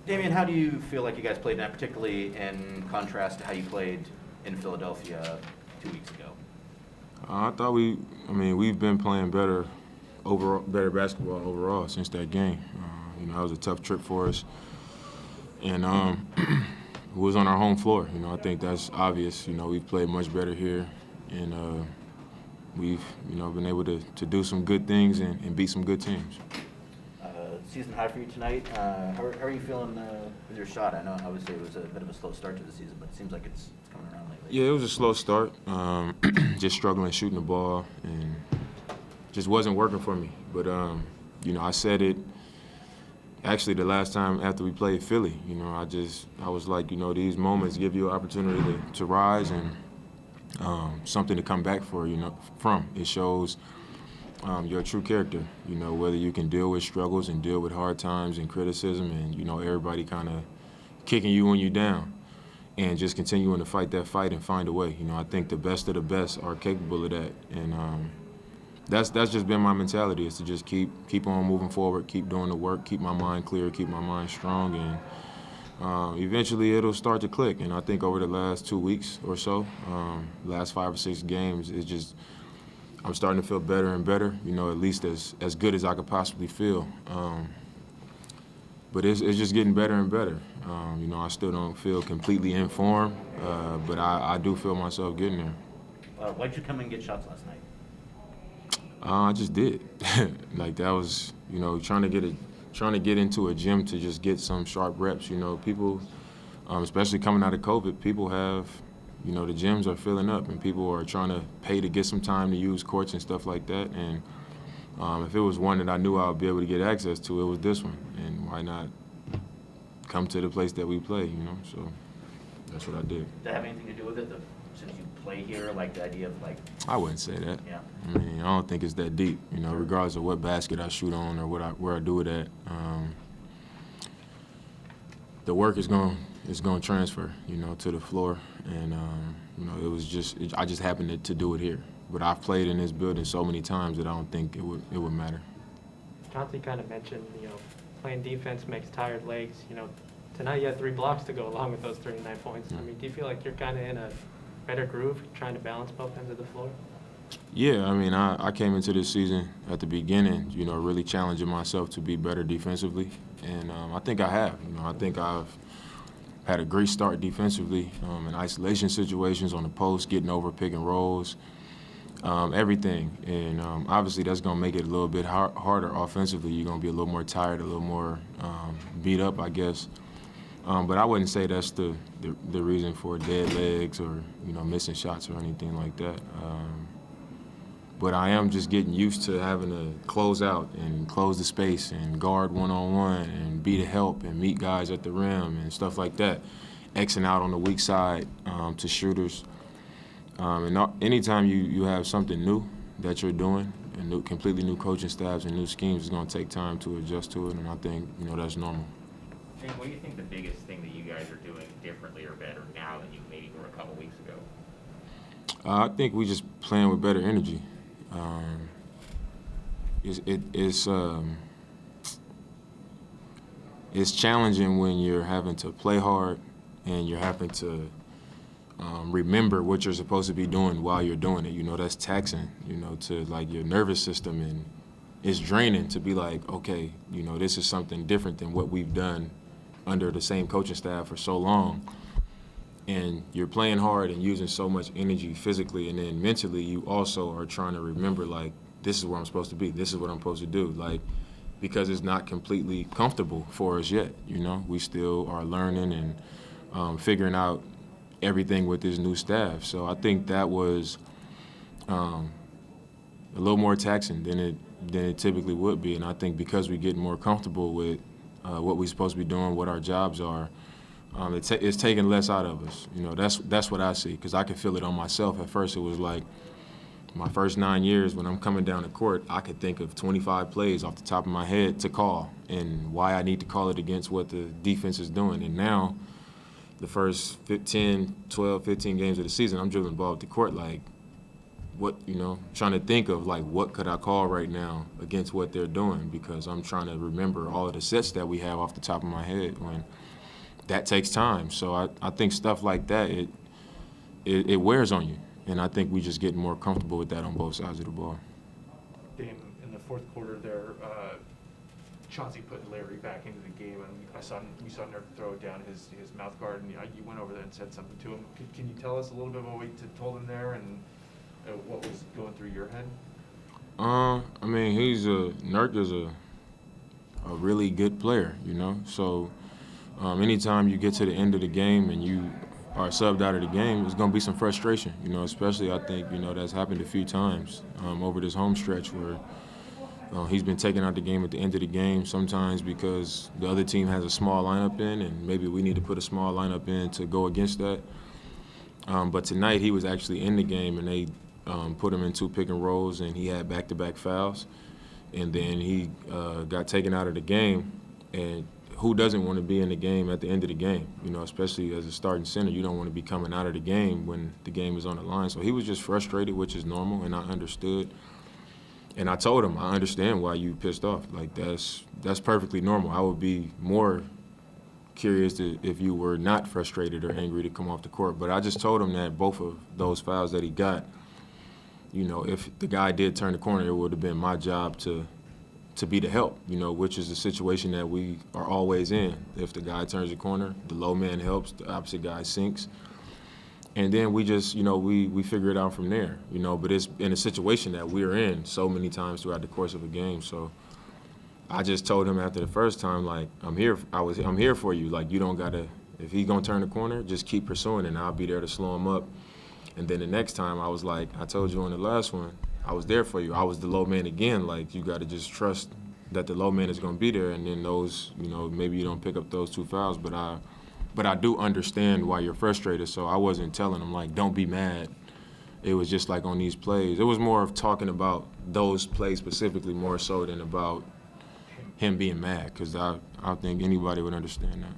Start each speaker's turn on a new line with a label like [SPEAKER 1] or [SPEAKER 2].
[SPEAKER 1] Damian, how do you feel like you guys played tonight, particularly in contrast to how you played in Philadelphia 2 weeks ago?
[SPEAKER 2] I thought we've been playing better overall, better basketball overall since that game. That was a tough trip for us, and it was on our home floor. I think that's obvious. We've played much better here, and we've been able to do some good things and beat some good teams.
[SPEAKER 1] Season high for you tonight. How are you feeling with your shot? I know obviously it was a bit of a slow start to the season, but it seems like it's coming around lately.
[SPEAKER 2] Yeah, it was a slow start. Just struggling shooting the ball, and just wasn't working for me. But I said it actually the last time after we played Philly. I was like, these moments give you an opportunity to rise and something to come back for. From it shows your true character. Whether you can deal with struggles and deal with hard times and criticism, and everybody kind of kicking you when you're down, and just continuing to fight that fight and find a way. I think the best of the best are capable of that, and that's just been my mentality, is to just keep on moving forward, keep doing the work, keep my mind clear, keep my mind strong, and eventually it'll start to click. And I think over the last 2 weeks or so, last 5 or 6 games, I'm starting to feel better and better, at least as good as I could possibly feel. But it's just getting better and better. I still don't feel completely in form, but I do feel myself getting there.
[SPEAKER 1] Why'd you come and get shots last night?
[SPEAKER 2] I just did. Like, that was, trying to get into a gym to just get some sharp reps. People, especially coming out of COVID, people have, the gyms are filling up, and people are trying to pay to get some time to use courts and stuff like that. And if it was one that I knew I would be able to get access to, it was this one. And why not come to the place that we play, So that's what I did.
[SPEAKER 1] Does that have anything to do with it, since you play here, like the idea of
[SPEAKER 2] I wouldn't say that.
[SPEAKER 1] Yeah.
[SPEAKER 2] I don't think it's that deep, regardless of what basket I shoot on or where I do it at. The work is going to transfer, to the floor, and I just happened to do it here. But I've played in this building so many times that I don't think it would matter.
[SPEAKER 3] Chauncey kind of mentioned, playing defense makes tired legs. Tonight you had 3 blocks to go along with those 39 points.
[SPEAKER 2] Yeah.
[SPEAKER 3] Do you feel like you're kind of in a better groove, trying to balance both ends of the floor?
[SPEAKER 2] Yeah, I came into this season at the beginning, really challenging myself to be better defensively, and I think I have. I think I've had a great start defensively in isolation situations, on the post, getting over pick and rolls, everything. And obviously that's going to make it a little bit harder offensively. You're going to be a little more tired, a little more beat up, I guess. But I wouldn't say that's the reason for dead legs or missing shots or anything like that. But I am just getting used to having to close out and close the space and guard one-on-one and be the help and meet guys at the rim and stuff like that. Xing out on the weak side to shooters. Anytime you have something new that you're doing, and completely new coaching staffs and new schemes, it's going to take time to adjust to it, and I think that's normal.
[SPEAKER 4] Shane, what do you think the biggest thing that you guys are doing differently or better now than you maybe were a couple weeks ago?
[SPEAKER 2] I think we just playing with better energy. It's challenging when you're having to play hard and you're having to remember what you're supposed to be doing while you're doing it. That's taxing, to your nervous system, and it's draining to be like, okay, this is something different than what we've done under the same coaching staff for so long. And you're playing hard and using so much energy physically, and then mentally you also are trying to remember, this is where I'm supposed to be, this is what I'm supposed to do, because it's not completely comfortable for us yet. We still are learning and figuring out everything with this new staff. So I think that was a little more taxing than it typically would be. And I think because we're getting more comfortable with what we're supposed to be doing, what our jobs are, it's taking less out of us. That's what I see, because I can feel it on myself. At first it was like my first 9 years, when I'm coming down the court, I could think of 25 plays off the top of my head to call and why I need to call it against what the defense is doing. And now, the first 12, 15 games of the season, I'm dribbling the ball up the court trying to think of like what could I call right now against what they're doing, because I'm trying to remember all of the sets that we have off the top of my head when that takes time. So I think stuff like that, it wears on you. And I think we just get more comfortable with that on both sides of the ball.
[SPEAKER 5] Dame, in the fourth quarter there, Chauncey put Larry back into the game, and we saw Nurk throw down his mouth guard, and you went over there and said something to him. Can you tell us a little bit about what you told him there and what was going through your head?
[SPEAKER 2] I mean, Nurk is a really good player, So anytime you get to the end of the game and you are subbed out of the game, there's going to be some frustration, especially I think, that's happened a few times over this home stretch where he's been taken out the game at the end of the game, sometimes because the other team has a small lineup in and maybe we need to put a small lineup in to go against that. But tonight he was actually in the game and they put him in 2 pick and rolls and he had back-to-back fouls. And then he got taken out of the game, and who doesn't want to be in the game at the end of the game? Especially as a starting center, you don't want to be coming out of the game when the game is on the line. So he was just frustrated, which is normal, and I understood. And I told him, I understand why you pissed off. Like, that's perfectly normal. I would be more curious if you were not frustrated or angry to come off the court. But I just told him that both of those fouls that he got, if the guy did turn the corner, it would have been my job to be the help, which is the situation that we are always in. If the guy turns the corner, the low man helps, the opposite guy sinks. And then we just, we figure it out from there, But it's in a situation that we're in so many times throughout the course of a game. So I just told him after the first time, like, I'm here for you. Like, you don't gotta, if he's gonna turn the corner, just keep pursuing, and I'll be there to slow him up. And then the next time I was like, I told you on the last one, I was there for you. I was the low man again. Like, you got to just trust that the low man is going to be there. And then those, maybe you don't pick up those 2 fouls, but I do understand why you're frustrated. So I wasn't telling him, like, don't be mad. It was just like on these plays. It was more of talking about those plays specifically more so than about him being mad, because I think anybody would understand that.